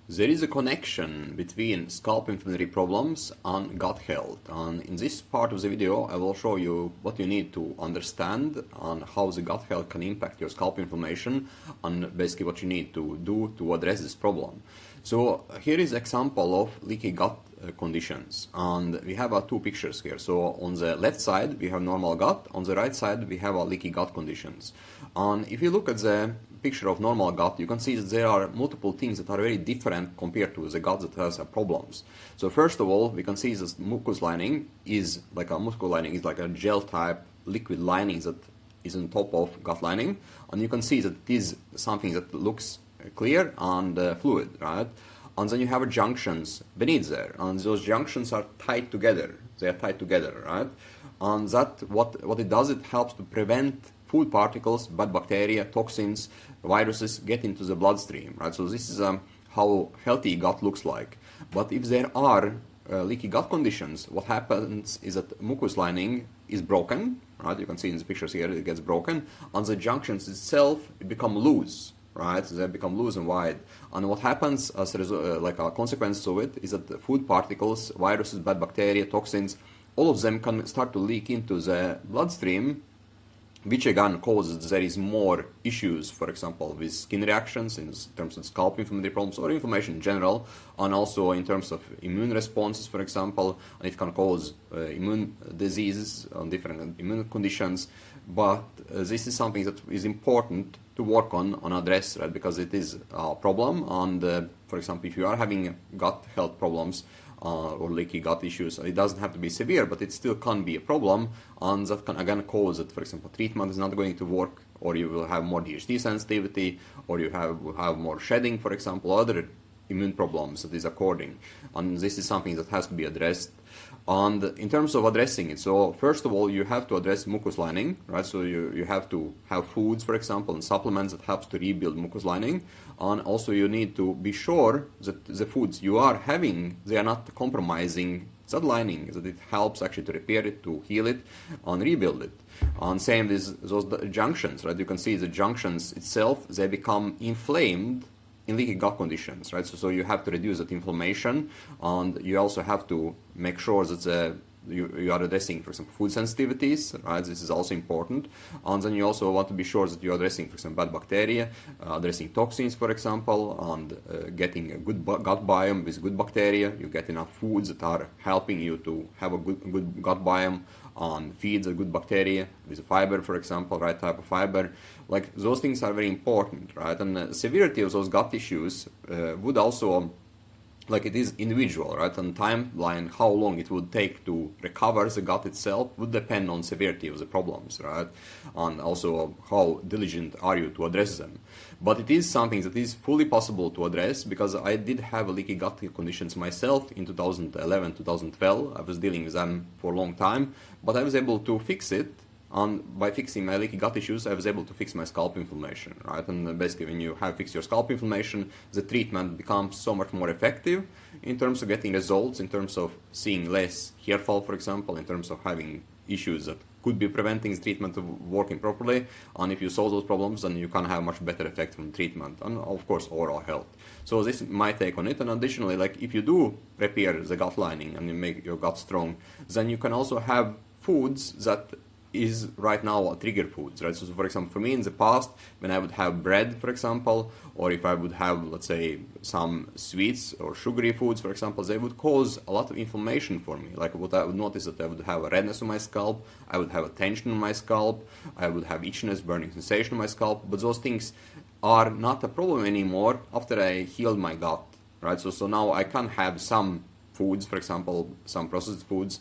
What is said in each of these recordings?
There is a connection between scalp inflammatory problems and gut health, and in this part of the video I will show you what you need to understand on how the gut health can impact your scalp inflammation and basically what you need to do to address this problem. So here is an example of leaky gut conditions, and we have two pictures here. So on the left side we have normal gut, on the right side we have leaky gut conditions. And if you look at the picture of normal gut, you can see that there are multiple things that are very different compared to the gut that has problems. So first of all, we can see this mucus lining is like a gel type liquid lining that is on top of gut lining, and you can see that it is something that looks clear and fluid, right? And then you have junctions beneath there, and those junctions are tied together. They are tied together, right? And that what it does, it helps to prevent food particles, bad bacteria, toxins, viruses get into the bloodstream, right? So this is how healthy gut looks like. But if there are leaky gut conditions, what happens is that mucus lining is broken, right? You can see in the pictures here it gets broken, and the junctions itself become loose, right? So they become loose and wide. And what happens as a consequence of it is that the food particles, viruses, bad bacteria, toxins, all of them can start to leak into the bloodstream, which again causes there is more issues, for example, with skin reactions in terms of scalp inflammatory problems or inflammation in general, and also in terms of immune responses, for example, and it can cause immune diseases and different immune conditions. But this is something that is important to work on address, right? Because it is a problem, and for example, if you are having gut health problems, or leaky gut issues, it doesn't have to be severe, but it still can be a problem, and that can again cause that, for example, treatment is not going to work, or you will have more DHT sensitivity, or you will have more shedding, for example, other immune problems that is occurring. And this is something that has to be addressed. And in terms of addressing it, so first of all, you have to address mucus lining, right? So you have to have foods, for example, and supplements that helps to rebuild mucus lining. And also you need to be sure that the foods you are having, they are not compromising that lining, that it helps actually to repair it, to heal it, and rebuild it. And same with those junctions, right? You can see the junctions itself, they become inflamed in leaky gut conditions, right? So you have to reduce that inflammation, and you also have to make sure that you are addressing, for example, food sensitivities, right? This is also important. And then you also want to be sure that you're addressing, for example, bad bacteria, addressing toxins, for example, and getting a good gut biome with good bacteria. You get enough foods that are helping you to have a good gut biome, and feeds a good bacteria with fiber, for example, right type of fiber. Like those things are very important, right? And the severity of those gut issues would also, like it is individual, right? And timeline, how long it would take to recover the gut itself would depend on severity of the problems, right? And also how diligent are you to address them. But it is something that is fully possible to address, because I did have leaky gut conditions myself in 2011, 2012. I was dealing with them for a long time, but I was able to fix it. And by fixing my leaky gut issues, I was able to fix my scalp inflammation, right? And basically, when you have fixed your scalp inflammation, the treatment becomes so much more effective in terms of getting results, in terms of seeing less hair fall, for example, in terms of having issues that could be preventing the treatment of working properly. And if you solve those problems, then you can have much better effect from treatment, and of course, overall health. So this is my take on it. And additionally, like if you do repair the gut lining and you make your gut strong, then you can also have foods that is right now trigger foods, right? So for example, for me in the past, when I would have bread, for example, or if I would have, let's say, some sweets or sugary foods, for example, they would cause a lot of inflammation for me. Like what I would notice that I would have a redness on my scalp, I would have a tension on my scalp, I would have itchiness, burning sensation on my scalp, but those things are not a problem anymore after I healed my gut, right? So now I can have some foods, for example, some processed foods,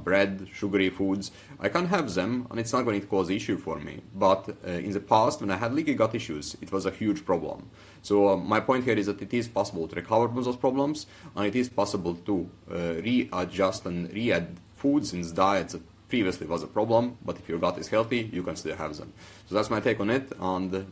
bread, sugary foods, I can have them, and it's not going to cause issue for me. But in the past, when I had leaky gut issues, it was a huge problem. So my point here is that it is possible to recover from those problems, and it is possible to readjust and re-add foods in diets that previously was a problem, but if your gut is healthy, you can still have them. So that's my take on it, and